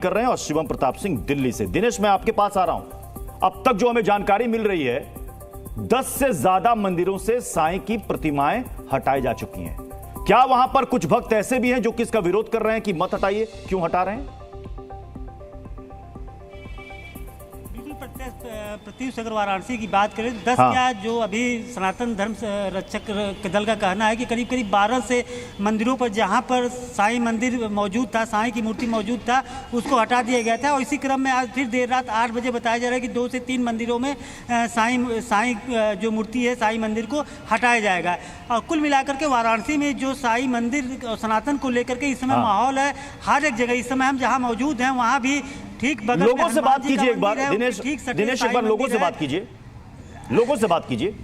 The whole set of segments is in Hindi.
कर रहे हैं और शिवम प्रताप सिंह दिल्ली से। दिनेश, मैं आपके पास आ रहा हूं। अब तक जो हमें जानकारी मिल रही है 10 से ज्यादा मंदिरों से साईं की प्रतिमाएं हटाई जा चुकी हैं। क्या वहां पर कुछ भक्त ऐसे भी हैं जो कि इसका विरोध कर रहे हैं कि मत हटाइए, क्यों हटा रहे हैं? प्रत्युष अगर वाराणसी की बात करें 10 क्या जो अभी सनातन धर्म रक्षक दल का कहना है कि करीब करीब 12 से मंदिरों पर जहां पर साईं मंदिर मौजूद था, साईं की मूर्ति मौजूद था, उसको हटा दिया गया था। और इसी क्रम में आज फिर देर रात 8 बजे बताया जा रहा है कि 2 से 3 मंदिरों में साईं जो मूर्ति है साईं मंदिर को हटाया जाएगा। और कुल मिलाकर के वाराणसी में जो साईं मंदिर और सनातन को लेकर के इस समय माहौल है, हर एक जगह इस समय हम जहाँ मौजूद हैं वहाँ भी ठीक बगल लोगों से बात कीजिए एक बार। दिनेश एक बार लोगों से बात कीजिए, लोगों से बात कीजिए।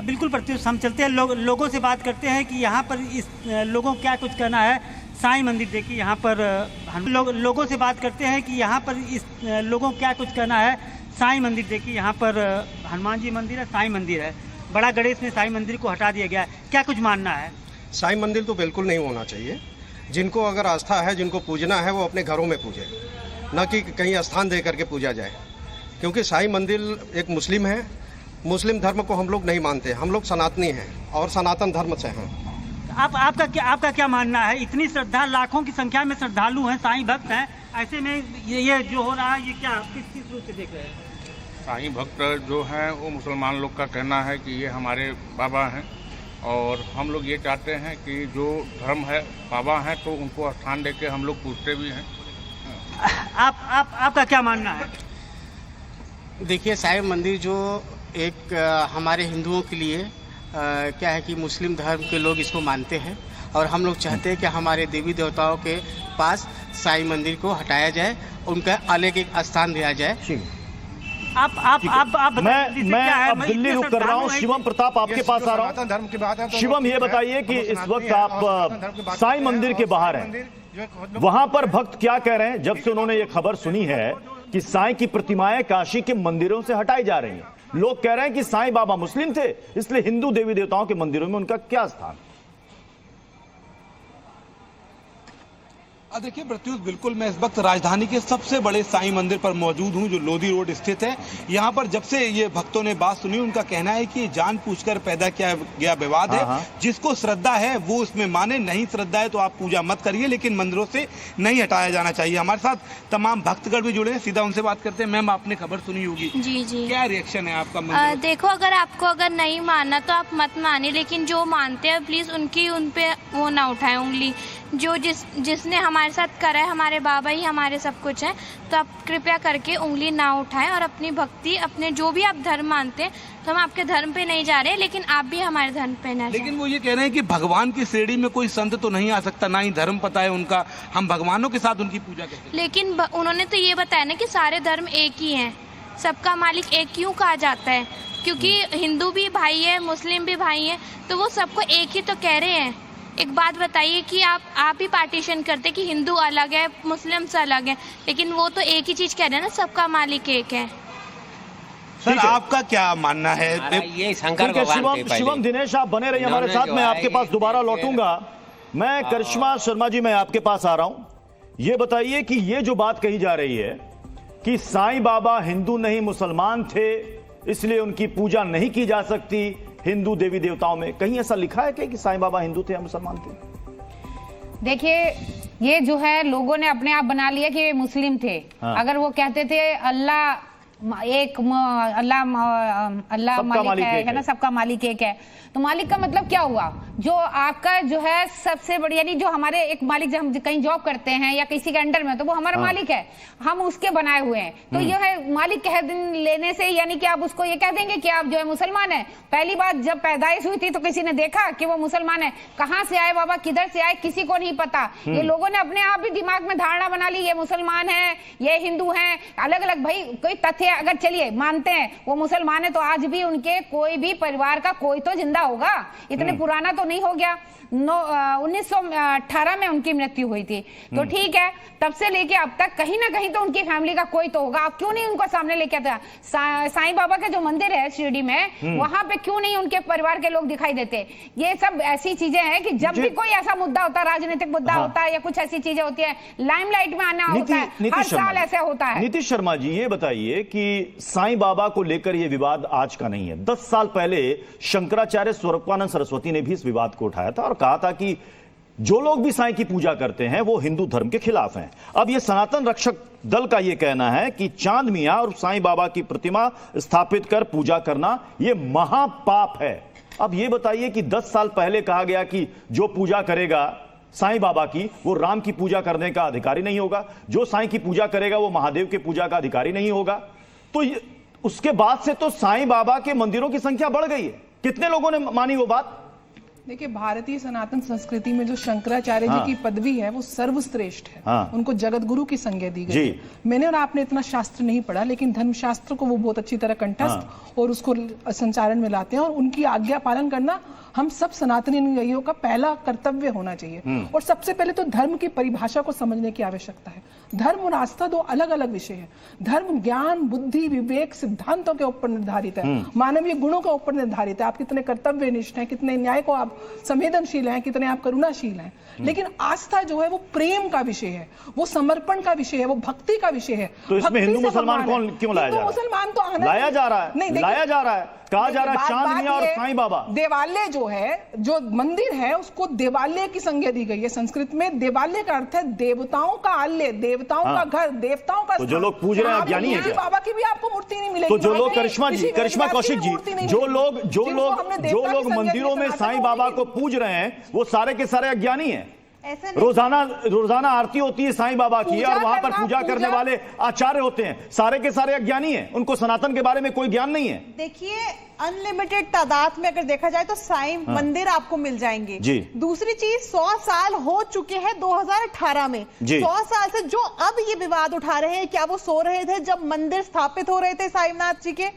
बिल्कुल प्रत्युष, हम चलते हैं लोगों से बात करते हैं कि यहाँ पर इस लोगों को क्या कुछ कहना है साईं मंदिर। देखिए यहाँ पर हम लोगों से बात करते हैं कि यहाँ पर इस लोगों को क्या कुछ कहना है साईं मंदिर। देखिए यहाँ पर हनुमान जी मंदिर है, साईं मंदिर है, बड़ा गणेश में साईं मंदिर को हटा दिया गया है। क्या कुछ मानना है? साईं मंदिर तो बिल्कुल नहीं होना चाहिए। जिनको अगर आस्था है, जिनको पूजना है, वो अपने घरों में पूजे, न कि कहीं स्थान दे करके पूजा जाए। क्योंकि साईं मंदिर एक मुस्लिम है, मुस्लिम धर्म को हम लोग नहीं मानते, हम लोग सनातनी हैं और सनातन धर्म से हैं। आपका क्या मानना है? इतनी श्रद्धा, लाखों की संख्या में श्रद्धालु हैं, साईं भक्त हैं, ऐसे में ये जो हो रहा है ये क्या किस रूप से देख रहे हैं? साईं भक्त जो हैं वो मुसलमान लोग का कहना है कि ये हमारे बाबा हैं और हम लोग ये चाहते हैं कि जो धर्म है बाबा हैं तो उनको स्थान देके हम लोग पूछते भी हैं। आपका क्या मानना है? देखिए, साईं मंदिर जो एक हमारे हिंदुओं के लिए क्या है कि मुस्लिम धर्म के लोग इसको मानते हैं और हम लोग चाहते हैं कि हमारे देवी देवताओं के पास साईं मंदिर को हटाया जाए, उनका अलग एक स्थान दिया जाए। मैं अब दिल्ली रुक कर रहा हूँ। शिवम प्रताप आपके पास आ रहा हूँ। धर्म की बात है तो शिवम, ये बताइए कि इस वक्त आप साईं मंदिर के बाहर हैं, वहां पर भक्त क्या कह रहे हैं जब से उन्होंने ये खबर सुनी है कि साईं की प्रतिमाएं काशी के मंदिरों से हटाई जा रही हैं? लोग कह रहे हैं कि साईं बाबा मुस्लिम थे, इसलिए हिंदू देवी देवताओं के मंदिरों में उनका क्या स्थान? देखिए प्रत्युष, बिल्कुल मैं इस वक्त राजधानी के सबसे बड़े साईं मंदिर पर मौजूद हूं जो लोधी रोड स्थित है। यहां पर जब से ये भक्तों ने बात सुनी, उनका कहना है कि जानबूझकर पैदा किया गया विवाद है। जिसको श्रद्धा है वो उसमें माने, नहीं श्रद्धा है तो आप पूजा मत करिए, लेकिन मंदिरों से नहीं हटाया जाना चाहिए। हमारे साथ तमाम भक्तगण भी जुड़े हैं, सीधा उनसे बात करते हैं। मैम, आपने खबर सुनी होगी, जी, क्या रिएक्शन है आपका? देखो, अगर आपको नहीं मानना तो आप मत मानिए, लेकिन जो मानते हैं प्लीज उनकी उन पे वो ना उठाए उंगली। जो जिसने हमारे साथ करा है, हमारे बाबा ही हमारे सब कुछ है, तो आप कृपया करके उंगली ना उठाएं और अपनी भक्ति, अपने जो भी आप धर्म मानते हैं, तो हम आपके धर्म पे नहीं जा रहे, लेकिन आप भी हमारे धर्म पे ना। लेकिन वो ये कह रहे हैं कि भगवान की श्रेणी में कोई संत तो नहीं आ सकता, ना ही धर्म पता है उनका, हम भगवानों के साथ उनकी पूजा करते हैं। लेकिन उन्होंने तो ये बताया ना कि सारे धर्म एक ही हैं, सबका मालिक एक क्यों कहा जाता है? क्योंकि हिंदू भी भाई है, मुस्लिम भी भाई है, तो वो सबको एक ही तो कह रहे हैं। एक बात बताइए कि आप ही पार्टीशन करते कि हिंदू अलग है, मुस्लिम से अलग है, लेकिन वो तो एक ही चीज कह रहे हैं ना, सबका मालिक एक है। सर, आपका क्या मानना है? ये शंकर भगवान के शिवम, दिनेश आप बने रहिए हमारे साथ, मैं आपके पास दोबारा लौटूंगा। मैं करिश्मा शर्मा जी, मैं आपके पास आ रहा हूं। ये बताइए कि ये जो बात कही जा रही है कि साईं बाबा हिंदू नहीं मुसलमान थे, इसलिए उनकी पूजा नहीं की जा सकती हिंदू देवी देवताओं में, कहीं ऐसा लिखा है कि साईं बाबा हिंदू थे या मुसलमान थे? देखिए, ये जो है लोगों ने अपने आप बना लिया कि वे मुस्लिम थे। अगर वो कहते थे अल्लाह एक, अल्लाह मालिक है ना, सबका मालिक एक है, तो मालिक का मतलब क्या हुआ? जो आपका जो है सबसे बड़ी, यानी जो हमारे एक मालिक, जब हम कहीं जॉब करते हैं या किसी के अंडर में, तो वो हमारा मालिक है, हम उसके बनाए हुए हैं। तो यह है मालिक कह लेने से, यानी कि आप उसको ये कह देंगे कि आप जो है मुसलमान है। पहली बात, जब पैदाइश हुई थी तो किसी ने देखा कि वो मुसलमान है? कहाँ से आए बाबा, किधर से आए, किसी को नहीं पता। ये लोगों ने अपने आप भी दिमाग में धारणा बना ली, ये मुसलमान है, ये हिंदू है, अलग अलग। भाई कोई तथ्य देखिए, अगर चलिए मानते हैं वो मुसलमान है, तो आज भी उनके कोई भी परिवार का कोई तो जिंदा होगा, इतने पुराना तो नहीं हो गया। 1918 में उनकी मृत्यु हुई थी, तो ठीक है, तब से लेके अब तक कहीं ना कहीं तो उनकी फैमिली का कोई तो होगा। आप क्यों नहीं उनको सामने लेके आते? साईं बाबा का जो मंदिर है शिरडी में, वहां पे क्यों नहीं उनके परिवार के लोग दिखाई देते? ये सब ऐसी चीजें हैं कि जब भी कोई ऐसा मुद्दा होता है, राजनीतिक मुद्दा होता है या कुछ ऐसी चीजें होती है, लाइमलाइट में आना होता है, हर साल ऐसा होता है। नीतीश शर्मा जी, ये बताइए कि साईं बाबा को लेकर यह विवाद आज का नहीं है। 10 साल पहले शंकराचार्य स्वरूपानंद सरस्वती ने भी इस विवाद को उठाया था और कहा था कि जो लोग भी साईं की पूजा करते हैं वो हिंदू धर्म के खिलाफ हैं। अब ये सनातन रक्षक दल का ये कहना है कि चांद मियां और साईं बाबा की प्रतिमा स्थापित कर पूजा करना ये महापाप है। अब ये बताइए कि 10 साल पहले कहा गया कि जो पूजा करेगा साईं बाबा की, वो राम की पूजा करने का अधिकारी नहीं होगा, जो साईं की पूजा करेगा वो महादेव की पूजा का अधिकारी नहीं होगा। तो उसके बाद से तो साईं बाबा के मंदिरों की संख्या बढ़ गई है। कितने लोगों ने मानी वो बात? देखिए, भारतीय सनातन संस्कृति में जो शंकराचार्य जी की पदवी है वो सर्वश्रेष्ठ है। उनको जगत गुरु की संज्ञा दी गई है। मैंने और आपने इतना शास्त्र नहीं पढ़ा, लेकिन धर्मशास्त्र को वो बहुत अच्छी तरह कंठस्थ और उसको संचालन में लाते हैं, और उनकी आज्ञा पालन करना हम सब सनातनी अनुयायियों का पहला कर्तव्य होना चाहिए। और सबसे पहले तो धर्म की परिभाषा को समझने की आवश्यकता है। धर्म और आस्था दो अलग अलग विषय है। धर्म ज्ञान, बुद्धि, विवेक, सिद्धांतों के ऊपर निर्धारित है, मानवीय गुणों के ऊपर निर्धारित है। आप कितने कर्तव्यनिष्ठ हैं, कितने न्याय को आप संवेदनशील हैं, कितने आप करुणाशील हैं। लेकिन आस्था जो है वो प्रेम का विषय है, वो समर्पण का विषय है, वो भक्ति का विषय है। तो इसमें हिंदू मुसलमान कौन क्यों लाया जा रहा है? मुसलमान तो लाया जा रहा है, नहीं लाया जा रहा है, कहा जा रहा है चांद मियां और साईं बाबा। देवालय जो है, जो मंदिर है, उसको देवालय की संज्ञा दी गई है। संस्कृत में देवालय का अर्थ है देवताओं का आलय, देवताओं का घर, देवताओं का। तो जो लोग पूज रहे हैं ज्ञानी है क्या? बाबा की भी आपको मूर्ति नहीं मिलेगी। तो जो लोग करिश्मा कौशिक जी, जो लोग मंदिरों में साईं बाबा को पूज रहे हैं वो सारे के सारे अज्ञानी हैं। रोजाना आरती होती है साईं बाबा की और वहां पर पूजा करने वाले आचार्य होते हैं, सारे के सारे अज्ञानी हैं, उनको सनातन के बारे में कोई ज्ञान नहीं है। देखिए, अनलिमिटेड तादाद में अगर देखा जाए तो साईं मंदिर आपको मिल जाएंगे जी। दूसरी चीज, 100 साल हो चुके हैं 2018 में। 100 साल से जो अब ये विवाद उठा रहे हैं, क्या वो सो रहे थे जब मंदिर स्थापित हो रहे थे साईनाथ जी के?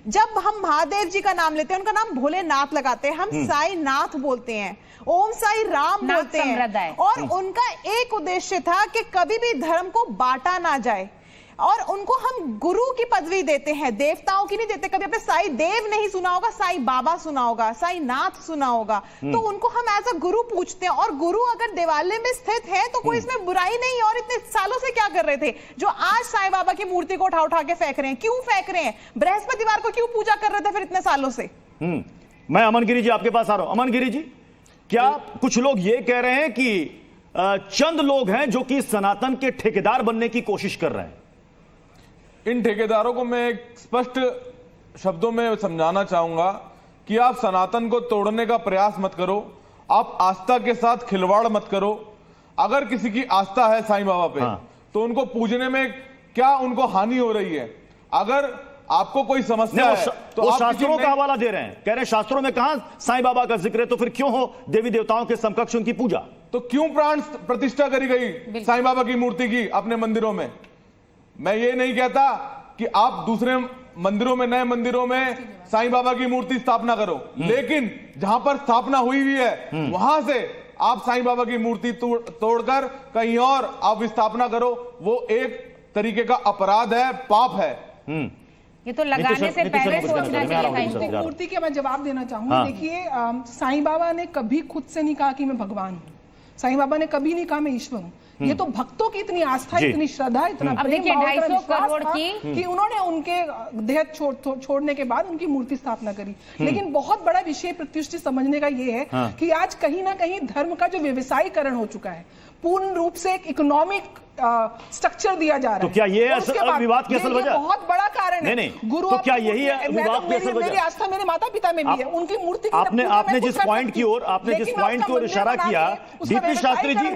जब हम महादेव जी का नाम लेते हैं, उनका नाम भोलेनाथ लगाते हैं, हम साई नाथ बोलते हैं, ओम साई राम बोलते हैं। और उनका एक उद्देश्य था कि कभी भी धर्म को बांटा ना जाए, और उनको हम गुरु की पदवी देते हैं, देवताओं की नहीं देते। कभी आपने साई देव नहीं सुना होगा, साई बाबा सुना होगा, साई नाथ सुना होगा, तो उनको हम एज अ गुरु पूछते हैं। और गुरु अगर देवालय में स्थित है तो कोई इसमें बुराई नहीं। और इतने सालों से क्या कर रहे थे जो आज साईं बाबा की मूर्ति को उठा उठा के फेंक रहे हैं? क्यों फेंक रहे हैं? बृहस्पतिवार को क्यों पूजा कर रहे थे फिर इतने सालों से? मैं अमन गिरी जी आपके पास आ रहा हूं। अमन गिरी जी, क्या कुछ लोग ये कह रहे हैं कि चंद लोग हैं जो कि सनातन के ठेकेदार बनने की कोशिश कर रहे हैं? इन ठेकेदारों को मैं एक स्पष्ट शब्दों में समझाना चाहूंगा कि आप सनातन को तोड़ने का प्रयास मत करो, आप आस्था के साथ खिलवाड़ मत करो। अगर किसी की आस्था है साईं बाबा पे तो उनको पूजने में क्या उनको हानि हो रही है? अगर आपको कोई समस्या है तो आप शास्त्रों का हवाला दे रहे हैं, कह रहे हैं शास्त्रों में कहां साईं बाबा का जिक्र है, तो फिर क्यों हो देवी देवताओं के समकक्ष उनकी पूजा? तो क्यों प्राण प्रतिष्ठा करी गई साईं बाबा की मूर्ति की अपने मंदिरों में? मैं ये नहीं कहता कि आप दूसरे मंदिरों में, नए मंदिरों में साईं बाबा की मूर्ति स्थापना करो, लेकिन जहां पर स्थापना हुई हुई है वहां से आप साईं बाबा की मूर्ति तोड़कर कहीं और आप स्थापना करो, वो एक तरीके का अपराध है, पाप है। ये तो लगाने से पहले सोचना चाहिए था। मूर्ति के मैं जवाब देना चाहूंगी। देखिए, साईं बाबा ने कभी खुद से नहीं कहा कि मैं भगवान हूँ। साईं बाबा ने कभी नहीं कहा मैं ईश्वर हूँ। ये तो भक्तों की इतनी आस्था, इतनी श्रद्धा, इतना प्रेम, 250 करोड़ की कि उन्होंने उनके देह छोड़ने के बाद उनकी मूर्ति स्थापना करी। लेकिन बहुत बड़ा विषय प्रत्युष्टि समझने का ये है कि आज कहीं ना कहीं धर्म का जो व्यवसायीकरण हो चुका है, पूर्ण रूप से एक इकोनॉमिक स्ट्रक्चर दिया जा रहा है। तो क्या ये विवाद की असल वजह? बहुत बड़ा कारण है। नहीं, गुरु, तो क्या यही है विवाद की असल वजह? मेरी आस्था मेरे माता पिता में भी है, उनकी मूर्ति आपने जिस पॉइंट की ओर इशारा किया, डीपी शास्त्री जी,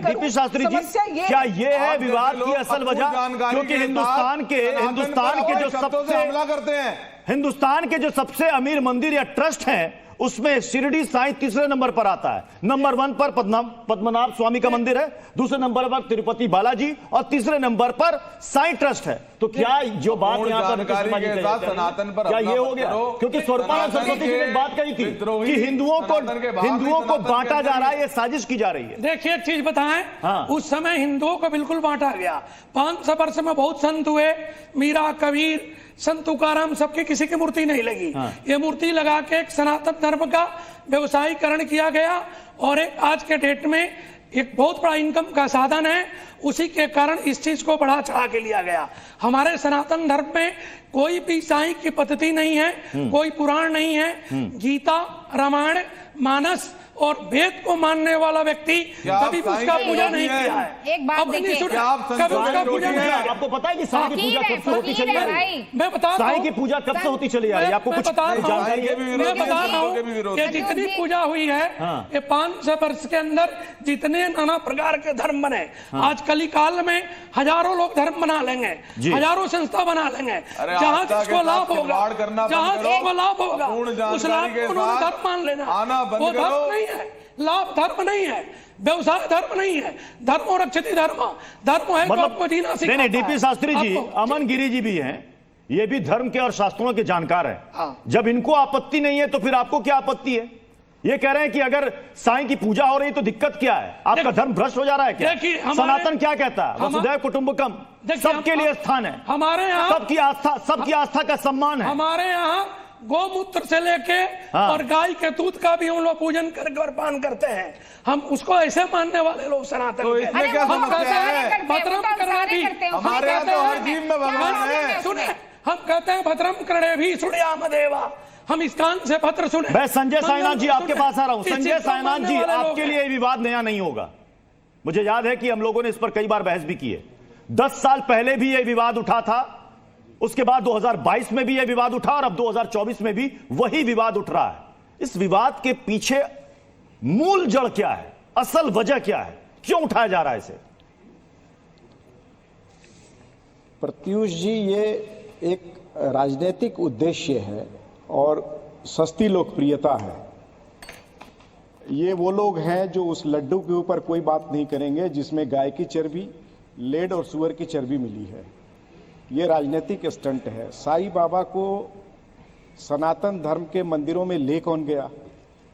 क्या ये है विवाद की असल वजह? क्योंकि हिंदुस्तान के जो सबसे अमीर मंदिर या ट्रस्ट हैं उसमें शिरडी साईं तीसरे नंबर पर आता है। नंबर 1 पर पद्मनाभ स्वामी का मंदिर है, दूसरे नंबर पर तिरुपति बालाजी और तीसरे नंबर पर साईं ट्रस्ट है। तो क्या जो बात यहाँ पर जानकारी के साथ सनातन पर क्या ये हो गया? क्योंकि स्वरूपानंद सरस्वती जी ने एक बात कही थी कि हिंदुओं को बांटा जा रहा है, ये साजिश की जा रही है। देखिए एक चीज बताएं, हाँ। उस समय हिंदुओं को बिल्कुल बांटा गया। 500 वर्ष में बहुत संत हुए, मीरा, कबीर, संत तुकाराम, सबके किसी की मूर्ति नहीं लगी। हाँ। ये मूर्ति लगा के एक सनातन धर्म का व्यवसायीकरण किया गया और एक आज के डेट में एक बहुत बड़ा इनकम का साधन है। उसी के कारण इस चीज को बढ़ा चढ़ा के लिया गया। हमारे सनातन धर्म में कोई भी साईं की पद्धति नहीं है, कोई पुराण नहीं है। गीता, रामायण, मानस और वेद को मानने वाला व्यक्ति कभी उसका पूजा नहीं किया है। एक बात देखिए, कभी उसका पूजा नहीं किया। आपको पता है कि साईं की पूजा कब से होती चली आ रही है? मैं बता रहा हूं, साईं की पूजा कब से होती चली आ रही है? आपको कुछ जानकारी है? मैं बता रहा हूँ कि जितनी पूजा हुई है ये 500 वर्ष के अंदर जितने नाना प्रकार के धर्म बने, आज कली काल में हजारों लोग धर्म बना लेंगे, हजारों संस्था बना लेंगे। जहाँ जिसको लाभ होगा, जहाँ जिसको लाभ होगा उस लाभ को उन्होंने धर्म मान लेना। वो धर्म नहीं है, लाभ धर्म नहीं है, व्यवसाय धर्म नहीं है, धर्म रक्षति धर्म है। मतलब आपको जीना सीखा नहीं, डीपी शास्त्री जी, अमन गिरी जी भी हैं, ये भी धर्म के और शास्त्रों के जानकार है। जब इनको आपत्ति नहीं है तो फिर आपको क्या आपत्ति है? ये कह रहे हैं कि अगर साईं की पूजा हो रही तो दिक्कत क्या है? आपका धर्म भ्रष्ट हो जा रहा है क्या? सनातन क्या कहता है? वसुधैव कुटुंबकम, सबके लिए स्थान है, हमारे यहाँ सबकी आस्था का सम्मान है। हमारे यहाँ गोमूत्र से लेके और गाय के दूध का भी हम लोग पूजन करके और पान करते हैं। हम उसको ऐसे मानने वाले लोग सनातन तो इसमें क्या समस्या है? भद्रम करणे भी हमारे यहाँ तो हर जीव में भगवान है। सुने, हम कहते हैं भद्रम करणे भी सुनयाम देवा। हम इस कान से पत्र सुने। मैं संजय साईनाथ जी आपके पास आ रहा हूं। संजय साईनाथ जी, आपके लिए विवाद नया नहीं होगा। मुझे याद है कि हम लोगों ने इस पर कई बार बहस भी की है। 10 साल पहले भी यह विवाद उठा था, उसके बाद 2022 में भी यह विवाद उठा और अब 2024 में भी वही विवाद उठ रहा है। इस विवाद के पीछे मूल जड़ क्या है? असल वजह क्या है? क्यों उठाया जा रहा है इसे? प्रत्युष जी, ये एक राजनीतिक उद्देश्य है और सस्ती लोकप्रियता है। ये वो लोग हैं जो उस लड्डू के ऊपर कोई बात नहीं करेंगे जिसमें गाय की चर्बी, लेड और सुअर की चर्बी मिली है। ये राजनीतिक स्टंट है। साईं बाबा को सनातन धर्म के मंदिरों में ले कौन गया?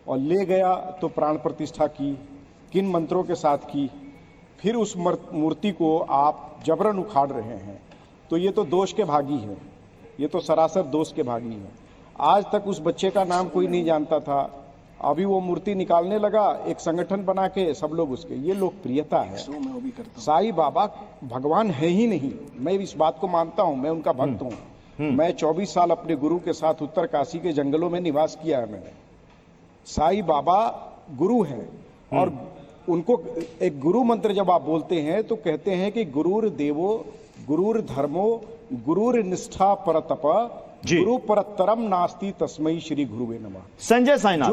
और ले गया तो प्राण प्रतिष्ठा की, किन मंत्रों के साथ की? फिर उस मूर्ति को आप जबरन उखाड़ रहे हैं, तो ये तो दोष के भागी है, ये तो सरासर दोष के भागी है। आज तक उस बच्चे का नाम कोई नहीं जानता था, अभी वो मूर्ति निकालने लगा, एक संगठन बना के सब लोग उसके, ये लोकप्रियता है। साईं बाबा भगवान है ही नहीं, मैं इस बात को मानता हूं, मैं उनका भक्त हूं। मैं 24 साल अपने गुरु के साथ उत्तर काशी के जंगलों में निवास किया है मैंने। साईं बाबा गुरु हैं और उनको एक गुरु मंत्र जब आप बोलते हैं तो कहते हैं कि गुरुर देवो, गुरुर धर्मो, गुरुर निष्ठा परतप, गुरु परतरम नास्ति तस्मै श्री गुरुवे नमः। संजय साईनाथ।